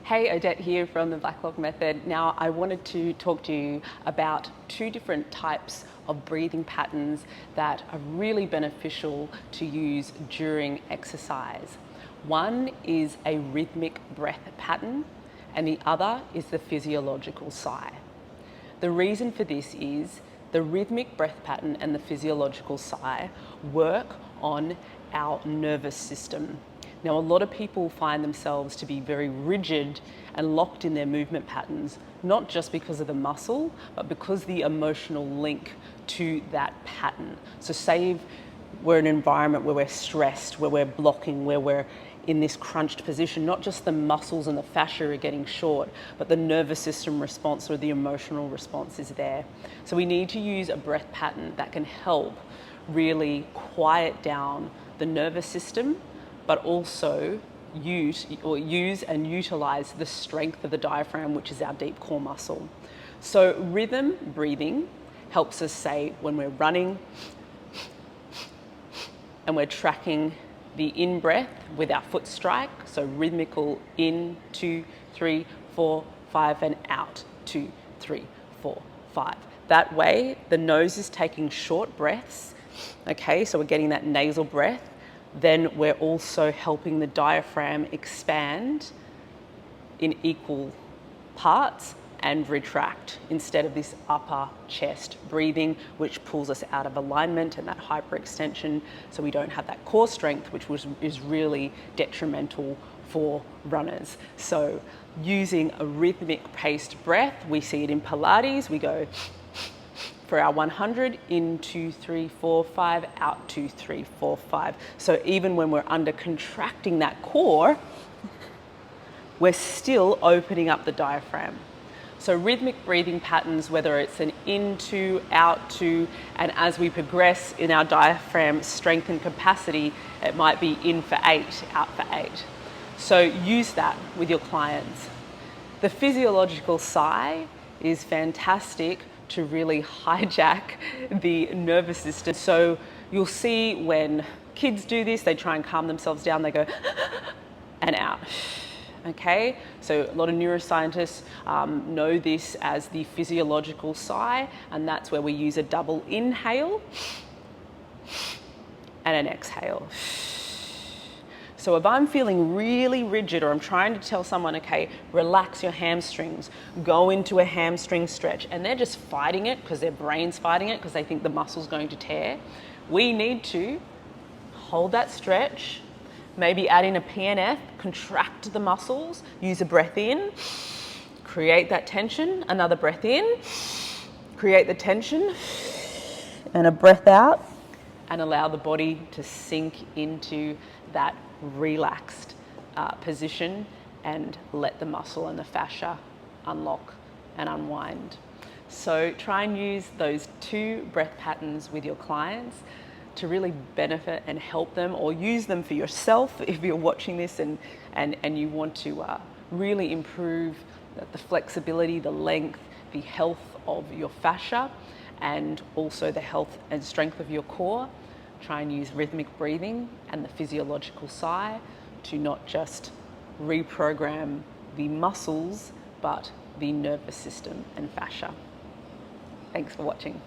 Hey, Odette here from the Blacklock Method. Now, I wanted to talk to you about two different types of breathing patterns that are really beneficial to use during exercise. One is a rhythmic breath pattern, and the other is the physiological sigh. The reason for this is the rhythmic breath pattern and the physiological sigh work on our nervous system. Now, a lot of people find themselves to be very rigid and locked in their movement patterns, not just because of the muscle, but because the emotional link to that pattern. So say if we're in an environment where we're stressed, where we're blocking, where we're in this crunched position, not just the muscles and the fascia are getting short, but the nervous system response or the emotional response is there. So we need to use a breath pattern that can help really quiet down the nervous system, but also use and utilize the strength of the diaphragm, which is our deep core muscle. So rhythm breathing helps us say when we're running and we're tracking the in-breath with our foot strike, so rhythmical in, 2, 3, 4, 5, and out, 2, 3, 4, 5. That way, the nose is taking short breaths, okay, so we're getting that nasal breath. Then we're also helping the diaphragm expand in equal parts and retract instead of this upper chest breathing, which pulls us out of alignment and that hyperextension, so we don't have that core strength, which is really detrimental for runners. So using a rhythmic paced breath, we see it in Pilates, we go for our 100, in 2, 3, 4, 5, out 2, 3, 4, 5. So even when we're under contracting that core, we're still opening up the diaphragm. So rhythmic breathing patterns, whether it's an in to, out to, and as we progress in our diaphragm strength and capacity, it might be in for 8, out for 8. So use that with your clients. The physiological sigh is fantastic to really hijack the nervous system. So you'll see when kids do this, they try and calm themselves down, they go and out. Okay, so a lot of neuroscientists know this as the physiological sigh, and that's where we use a double inhale and an exhale. So if I'm feeling really rigid, or I'm trying to tell someone, okay, relax your hamstrings, go into a hamstring stretch, and they're just fighting it because their brain's fighting it because they think the muscle's going to tear, we need to hold that stretch, maybe add in a PNF, contract the muscles, use a breath in, create that tension, another breath in, create the tension, and a breath out, and allow the body to sink into that relaxed position and let the muscle and the fascia unlock and unwind. So try and use those two breath patterns with your clients to really benefit and help them, or use them for yourself if you're watching this and you want to really improve the flexibility, the length, the health of your fascia, and also the health and strength of your core. Try and use rhythmic breathing and the physiological sigh to not just reprogram the muscles, but the nervous system and fascia. Thanks for watching.